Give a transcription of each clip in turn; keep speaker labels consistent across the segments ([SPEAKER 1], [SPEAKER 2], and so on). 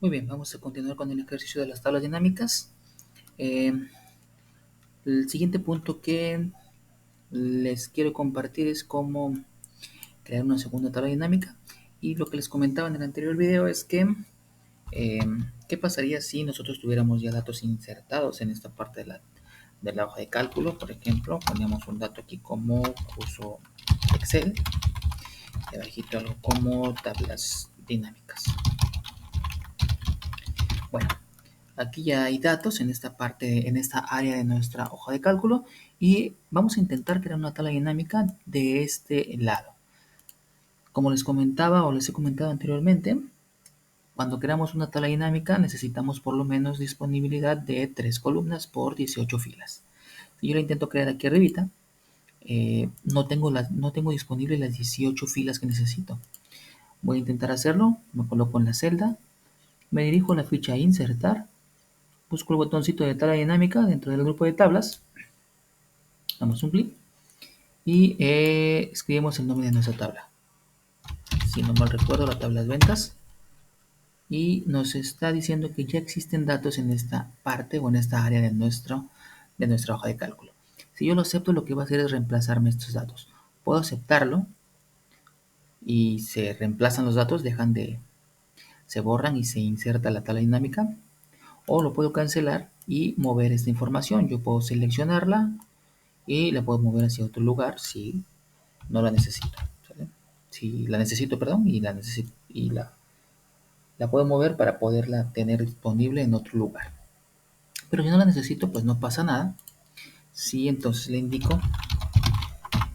[SPEAKER 1] Muy bien, vamos a continuar con el ejercicio de las tablas dinámicas. Eh, el siguiente punto que les quiero compartir es cómo crear una segunda tabla dinámica. Y lo que les comentaba en el anterior video es que eh, ¿qué pasaría si nosotros tuviéramos ya datos insertados en esta parte de la hoja de cálculo? Por ejemplo, poníamos un dato aquí como curso Excel y abajito algo como tablas dinámicas. Bueno, aquí ya hay datos en esta parte, en esta área de nuestra hoja de cálculo y vamos a intentar crear una tabla dinámica de este lado. Como les comentaba o les he comentado anteriormente, cuando creamos una tabla dinámica necesitamos por lo menos disponibilidad de 3 columnas por 18 filas. Si yo la intento crear aquí arribita, no tengo disponibles las 18 filas que necesito. Voy a intentar hacerlo, me coloco en la celda, me dirijo a la ficha insertar, busco el botoncito de tabla dinámica dentro del grupo de tablas, damos un clic y escribimos el nombre de nuestra tabla. Si no mal recuerdo, la tabla de ventas. Y nos está diciendo que ya existen datos en esta parte o en esta área de nuestra hoja de cálculo. Si yo lo acepto, lo que va a hacer es reemplazarme estos datos. Puedo aceptarlo y se reemplazan los datos, se borran y se inserta la tabla dinámica. O lo puedo cancelar y mover esta información. Yo puedo seleccionarla y la puedo mover hacia otro lugar si no la necesito. ¿Sale? Si la necesito, perdón, la puedo mover para poderla tener disponible en otro lugar. Pero si no la necesito, pues no pasa nada. Sí, entonces le indico,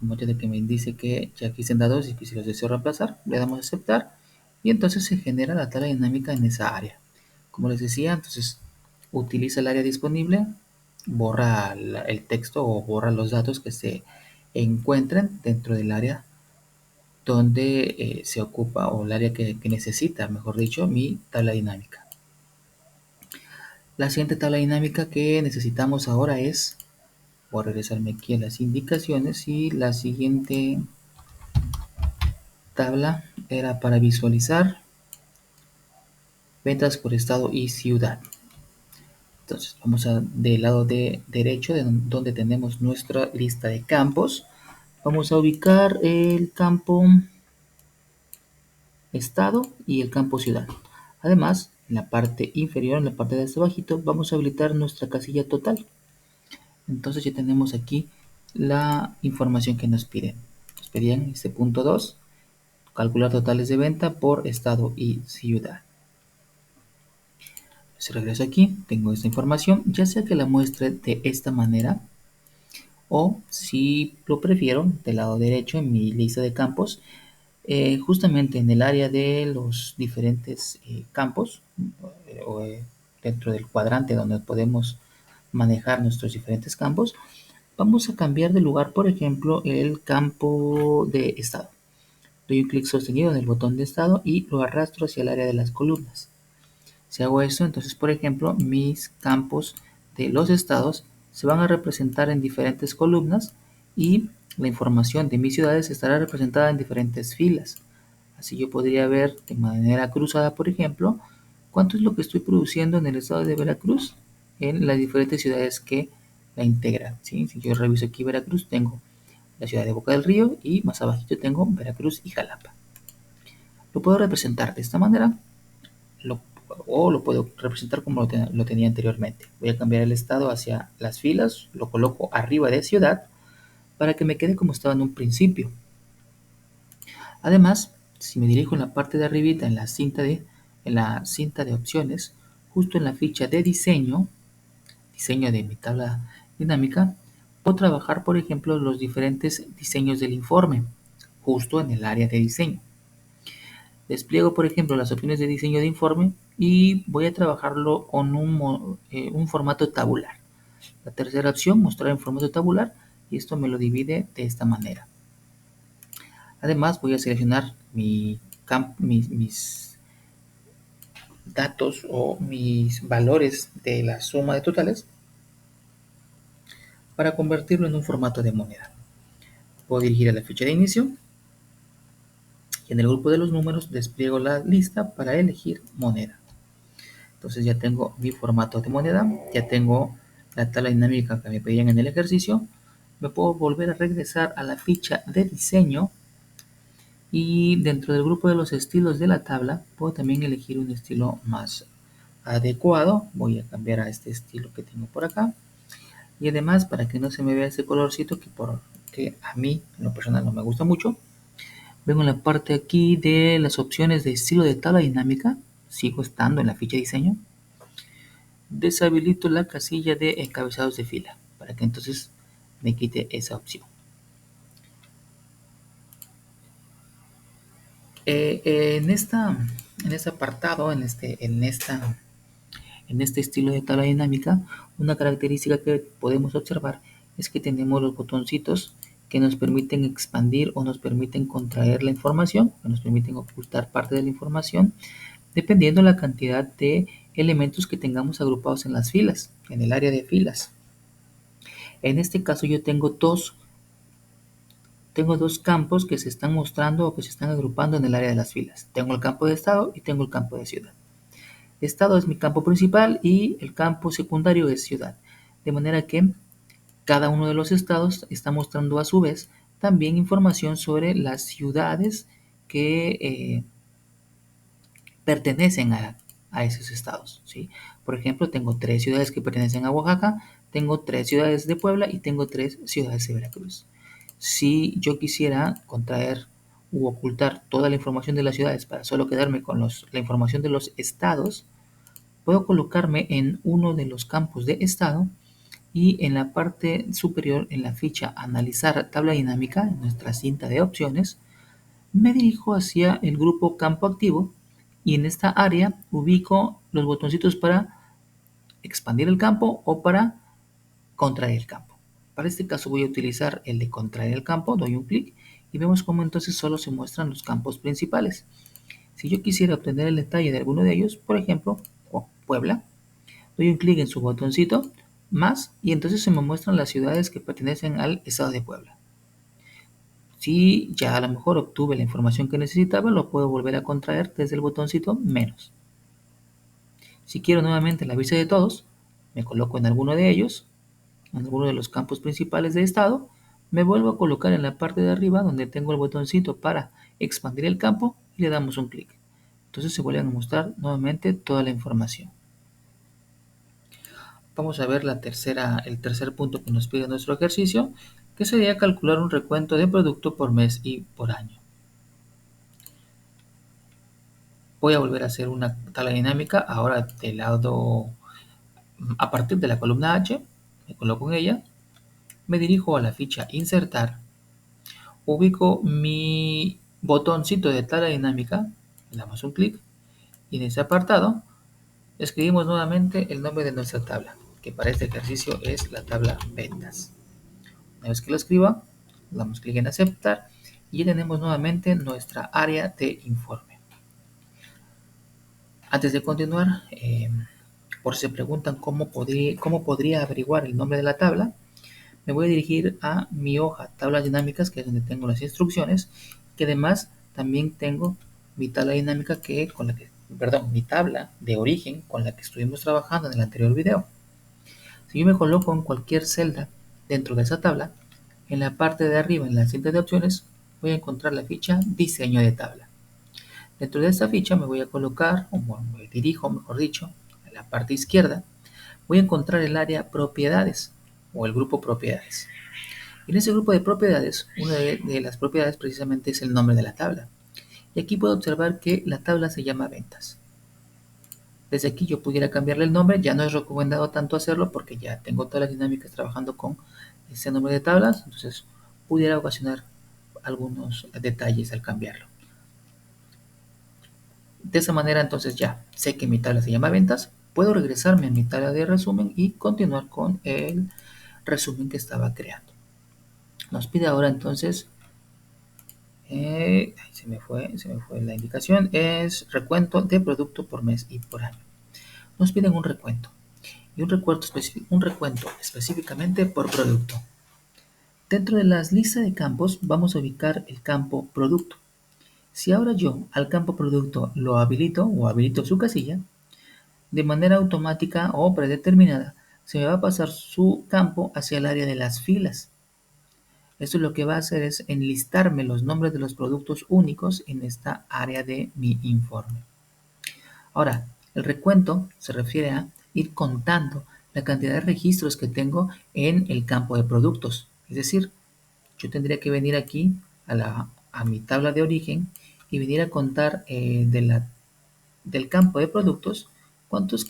[SPEAKER 1] el motivo de que me dice que ya existen datos y que si los deseo reemplazar, le damos a aceptar y entonces se genera la tabla dinámica en esa área. Como les decía, entonces utiliza el área disponible, borra el texto o borra los datos que se encuentren dentro del área donde se ocupa o el área que necesita, mejor dicho, mi tabla dinámica. La siguiente tabla dinámica que necesitamos ahora es, voy a regresarme aquí a las indicaciones y la siguiente tabla era para visualizar ventas por estado y ciudad. Entonces vamos del lado de derecho, de donde tenemos nuestra lista de campos. Vamos a ubicar el campo estado y el campo ciudad. Además, en la parte inferior, en la parte de hasta abajito, vamos a habilitar nuestra casilla total. Entonces ya tenemos aquí la información que nos piden. Nos pedían este punto 2, calcular totales de venta por estado y ciudad. Si regreso aquí, tengo esta información, ya sea que la muestre de esta manera o si lo prefiero del lado derecho en mi lista de campos, justamente en el área de los diferentes campos dentro del cuadrante donde podemos manejar nuestros diferentes campos, vamos a cambiar de lugar, por ejemplo, el campo de estado. Doy un clic sostenido en el botón de estado y lo arrastro hacia el área de las columnas. Si hago eso, entonces, por ejemplo, mis campos de los estados se van a representar en diferentes columnas y la información de mis ciudades estará representada en diferentes filas. Así yo podría ver de manera cruzada, por ejemplo, cuánto es lo que estoy produciendo en el estado de Veracruz en las diferentes ciudades que la integran. ¿Sí? Si yo reviso aquí Veracruz, tengo la ciudad de Boca del Río y más abajito tengo Veracruz y Jalapa. Lo puedo representar de esta manera lo, o lo puedo representar como lo tenía anteriormente. Voy a cambiar el estado hacia las filas, lo coloco arriba de ciudad para que me quede como estaba en un principio. Además, si me dirijo en la parte de arribita en la cinta de opciones, justo en la ficha de diseño de mi tabla dinámica, puedo trabajar, por ejemplo, los diferentes diseños del informe, justo en el área de diseño. Despliego, por ejemplo, las opciones de diseño de informe y voy a trabajarlo con un formato tabular. La tercera opción, mostrar en formato tabular, y esto me lo divide de esta manera. Además, voy a seleccionar mis datos o mis valores de la suma de totales para convertirlo en un formato de moneda. Puedo dirigir a la ficha de inicio y en el grupo de los números despliego la lista para elegir moneda. Entonces ya tengo mi formato de moneda, ya tengo la tabla dinámica que me pedían en el ejercicio. Me puedo volver a regresar a la ficha de diseño y dentro del grupo de los estilos de la tabla puedo también elegir un estilo más adecuado. Voy a cambiar a este estilo que tengo por acá. Y además, para que no se me vea ese colorcito que a mí en lo personal no me gusta mucho, vengo en la parte aquí de las opciones de estilo de tabla dinámica. Sigo estando en la ficha de diseño. Deshabilito la casilla de encabezados de fila para que entonces me quite esa opción. En este apartado, en este estilo de tabla dinámica, una característica que podemos observar es que tenemos los botoncitos que nos permiten expandir o nos permiten contraer la información, que nos permiten ocultar parte de la información, dependiendo la cantidad de elementos que tengamos agrupados en las filas, en el área de filas. En este caso yo tengo dos campos que se están mostrando o que se están agrupando en el área de las filas. Tengo el campo de estado y tengo el campo de ciudad. Estado es mi campo principal y el campo secundario es ciudad. De manera que cada uno de los estados está mostrando a su vez también información sobre las ciudades que pertenecen a esos estados, ¿sí? Por ejemplo, tengo 3 ciudades que pertenecen a Oaxaca, tengo 3 ciudades de Puebla y tengo 3 ciudades de Veracruz. Si yo quisiera contraer u ocultar toda la información de las ciudades para solo quedarme con la información de los estados, puedo colocarme en uno de los campos de estado y en la parte superior, en la ficha Analizar tabla dinámica, en nuestra cinta de opciones, me dirijo hacia el grupo Campo Activo y en esta área ubico los botoncitos para expandir el campo o para contraer el campo. Para este caso voy a utilizar el de contraer el campo, doy un clic y vemos cómo entonces solo se muestran los campos principales. Si yo quisiera obtener el detalle de alguno de ellos, por ejemplo, Puebla, doy un clic en su botoncito más y entonces se me muestran las ciudades que pertenecen al estado de Puebla. Si ya a lo mejor obtuve la información que necesitaba, lo puedo volver a contraer desde el botoncito menos. Si quiero nuevamente la vista de todos, me coloco en alguno de ellos, en alguno de los campos principales de estado, me vuelvo a colocar en la parte de arriba donde tengo el botoncito para expandir el campo y le damos un clic. Entonces se vuelve a mostrar nuevamente toda la información. Vamos a ver el tercer punto que nos pide nuestro ejercicio, que sería calcular un recuento de producto por mes y por año. Voy a volver a hacer una tabla dinámica, ahora del lado, a partir de la columna H, me coloco en ella, me dirijo a la ficha Insertar, ubico mi botoncito de tabla dinámica, le damos un clic y en ese apartado escribimos nuevamente el nombre de nuestra tabla, que para este ejercicio es la tabla ventas. Una vez que lo escriba, damos clic en aceptar y ya tenemos nuevamente nuestra área de informe. Antes de continuar, por si se preguntan cómo podría averiguar el nombre de la tabla, me voy a dirigir a mi hoja tablas dinámicas, que es donde tengo las instrucciones, que además también tengo mi tabla dinámica mi tabla de origen con la que estuvimos trabajando en el anterior video. Si yo me coloco en cualquier celda dentro de esa tabla, en la parte de arriba, en la cinta de opciones, voy a encontrar la ficha Diseño de tabla. Dentro de esta ficha me voy a colocar, o me dirijo, mejor dicho, a la parte izquierda, voy a encontrar el área Propiedades, o el grupo Propiedades. En ese grupo de propiedades, una de las propiedades precisamente es el nombre de la tabla. Y aquí puedo observar que la tabla se llama Ventas. Desde aquí yo pudiera cambiarle el nombre, ya no es recomendado tanto hacerlo porque ya tengo todas las dinámicas trabajando con ese nombre de tablas, entonces pudiera ocasionar algunos detalles al cambiarlo. De esa manera entonces ya sé que mi tabla se llama Ventas, puedo regresarme a mi tabla de resumen y continuar con el resumen que estaba creando. Nos pide ahora entonces, se me fue la indicación, es recuento de producto por mes y por año. Nos piden un recuento y un recuento específicamente por producto. Dentro de las listas de campos vamos a ubicar el campo producto. Si ahora yo al campo producto lo habilito o habilito su casilla, de manera automática o predeterminada, se me va a pasar su campo hacia el área de las filas. Esto lo que va a hacer es enlistarme los nombres de los productos únicos en esta área de mi informe. Ahora, el recuento se refiere a ir contando la cantidad de registros que tengo en el campo de productos. Es decir, yo tendría que venir aquí a mi tabla de origen y venir a contar del campo de productos cuántos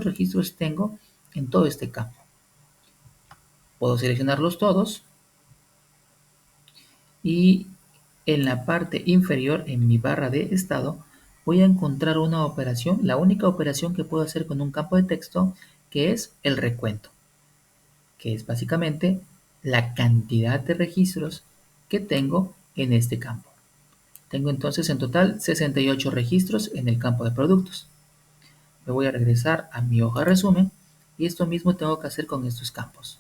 [SPEAKER 1] registros tengo en todo este campo. Puedo seleccionarlos todos y en la parte inferior, en mi barra de estado, voy a encontrar una operación, la única operación que puedo hacer con un campo de texto, que es el recuento, que es básicamente la cantidad de registros que tengo en este campo. Tengo entonces en total 68 registros en el campo de productos. Me voy a regresar a mi hoja de resumen y esto mismo tengo que hacer con estos campos.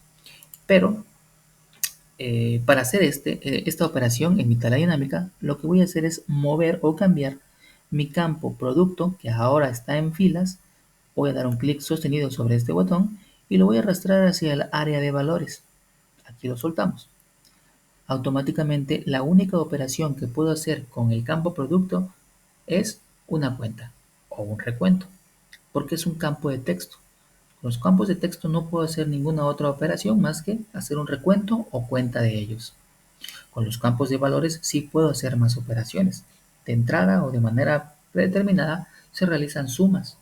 [SPEAKER 1] Pero para hacer esta operación en mi tabla dinámica, lo que voy a hacer es mover o cambiar mi campo producto, que ahora está en filas. Voy a dar un clic sostenido sobre este botón y lo voy a arrastrar hacia el área de valores. Aquí lo soltamos. Automáticamente la única operación que puedo hacer con el campo producto es una cuenta o un recuento, porque es un campo de texto. Con los campos de texto no puedo hacer ninguna otra operación más que hacer un recuento o cuenta de ellos. Con los campos de valores sí puedo hacer más operaciones. De entrada o de manera predeterminada se realizan sumas,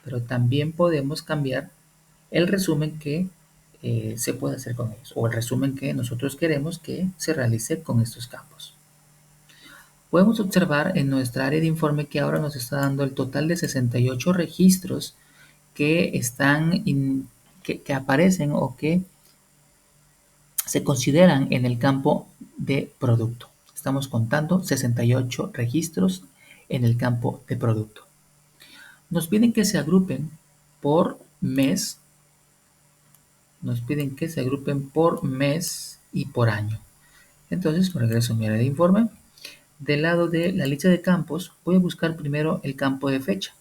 [SPEAKER 1] pero también podemos cambiar el resumen que se puede hacer con ellos o el resumen que nosotros queremos que se realice con estos campos. Podemos observar en nuestra área de informe que ahora nos está dando el total de 68 registros que que aparecen o que se consideran en el campo de producto. Estamos contando 68 registros en el campo de producto. Nos piden que se agrupen por mes. Nos piden que se agrupen por mes y por año. Entonces, regreso a mi área de informe. Del lado de la lista de campos, voy a buscar primero el campo de fecha.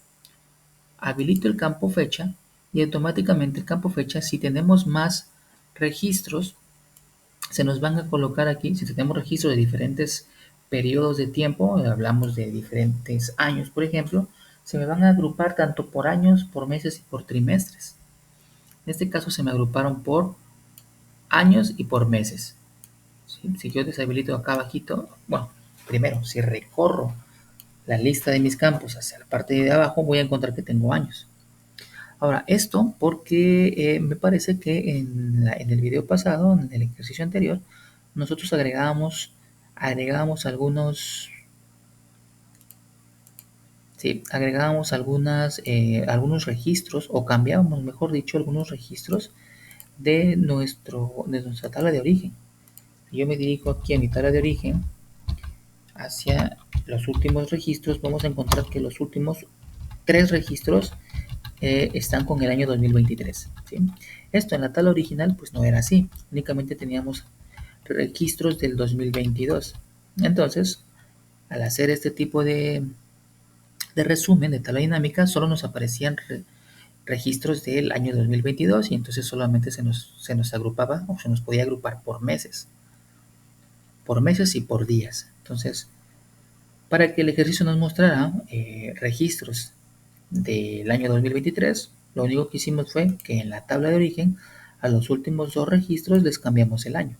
[SPEAKER 1] Habilito el campo fecha y automáticamente el campo fecha, si tenemos más registros, se nos van a colocar aquí, si tenemos registros de diferentes periodos de tiempo, hablamos de diferentes años, por ejemplo, se me van a agrupar tanto por años, por meses y por trimestres. En este caso se me agruparon por años y por meses. ¿Sí? Si yo deshabilito acá abajito, bueno, primero, si recorro la lista de mis campos hacia la parte de abajo, voy a encontrar que tengo años. Ahora, esto porque me parece que en el video pasado, en el ejercicio anterior, nosotros agregábamos algunos registros, o cambiábamos, mejor dicho, algunos registros de nuestra tabla de origen. Si yo me dirijo aquí a mi tabla de origen, hacia los últimos registros, vamos a encontrar que los últimos 3 registros están con el año 2023. ¿Sí? Esto en la tabla original pues no era así, únicamente teníamos registros del 2022. Entonces, al hacer este tipo de resumen de tabla dinámica, solo nos aparecían registros del año 2022 y entonces solamente se nos agrupaba o se nos podía agrupar por meses y por días. Entonces, para que el ejercicio nos mostrara registros del año 2023, lo único que hicimos fue que en la tabla de origen a los últimos 2 registros les cambiamos el año.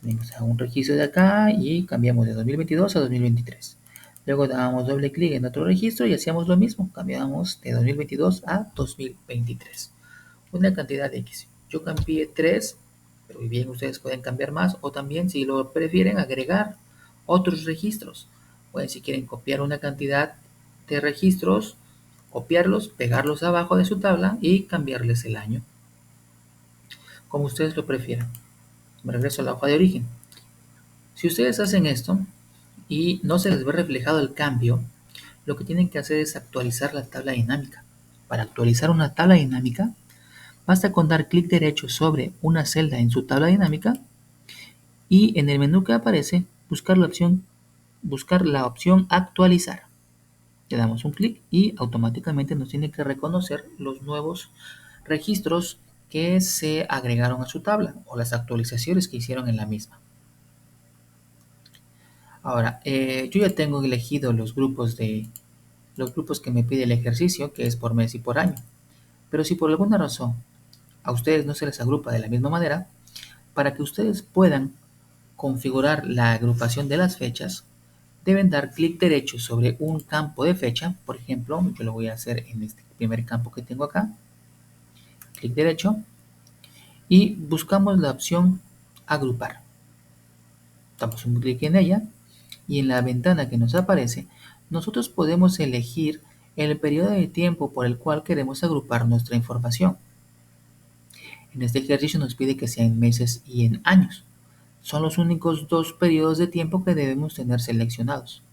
[SPEAKER 1] Venimos a un registro de acá y cambiamos de 2022 a 2023. Luego dábamos doble clic en otro registro y hacíamos lo mismo, cambiábamos de 2022 a 2023. Una cantidad de X. Yo cambié 3, pero bien ustedes pueden cambiar más o también si lo prefieren agregar otros registros. Pueden si quieren copiar una cantidad de registros, copiarlos, pegarlos abajo de su tabla y cambiarles el año. Como ustedes lo prefieran. Me regreso a la hoja de origen. Si ustedes hacen esto y no se les ve reflejado el cambio, lo que tienen que hacer es actualizar la tabla dinámica. Para actualizar una tabla dinámica, basta con dar clic derecho sobre una celda en su tabla dinámica y en el menú que aparece buscar la opción actualizar. Le damos un clic y automáticamente nos tiene que reconocer los nuevos registros que se agregaron a su tabla o las actualizaciones que hicieron en la misma. Ahora, yo ya tengo elegido los grupos que me pide el ejercicio, que es por mes y por año. Pero si por alguna razón a ustedes no se les agrupa de la misma manera, para que ustedes puedan configurar la agrupación de las fechas, deben dar clic derecho sobre un campo de fecha. Por ejemplo, yo lo voy a hacer en este primer campo que tengo acá. Clic derecho y buscamos la opción agrupar. Damos un clic en ella y en la ventana que nos aparece, nosotros podemos elegir el periodo de tiempo por el cual queremos agrupar nuestra información. En este ejercicio nos pide que sea en meses y en años. Son los únicos dos periodos de tiempo que debemos tener seleccionados.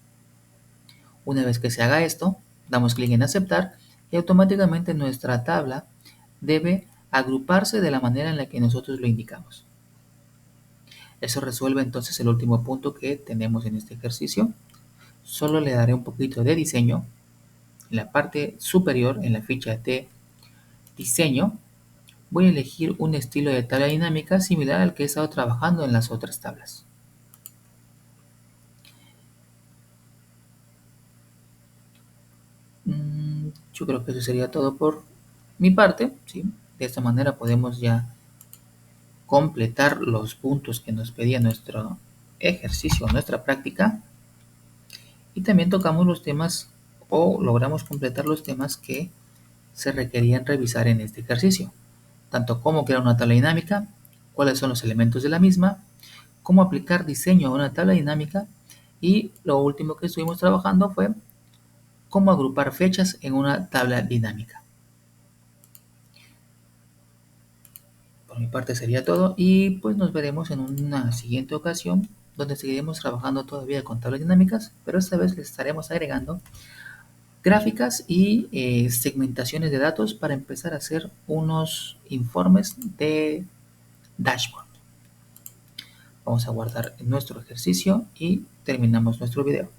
[SPEAKER 1] Una vez que se haga esto, damos clic en aceptar y automáticamente nuestra tabla debe agruparse de la manera en la que nosotros lo indicamos. Eso resuelve entonces el último punto que tenemos en este ejercicio. Solo le daré un poquito de diseño en la parte superior, en la ficha de diseño. Voy a elegir un estilo de tabla dinámica similar al que he estado trabajando en las otras tablas. Yo creo que eso sería todo por mi parte, ¿sí? De esta manera podemos ya completar los puntos que nos pedía nuestro ejercicio, nuestra práctica, y también tocamos los temas o logramos completar los temas que se requerían revisar en este ejercicio, tanto cómo crear una tabla dinámica, cuáles son los elementos de la misma, cómo aplicar diseño a una tabla dinámica y lo último que estuvimos trabajando fue cómo agrupar fechas en una tabla dinámica. Por mi parte sería todo y pues nos veremos en una siguiente ocasión donde seguiremos trabajando todavía con tablas dinámicas, pero esta vez les estaremos agregando gráficas y segmentaciones de datos para empezar a hacer unos informes de dashboard. Vamos a guardar nuestro ejercicio y terminamos nuestro video.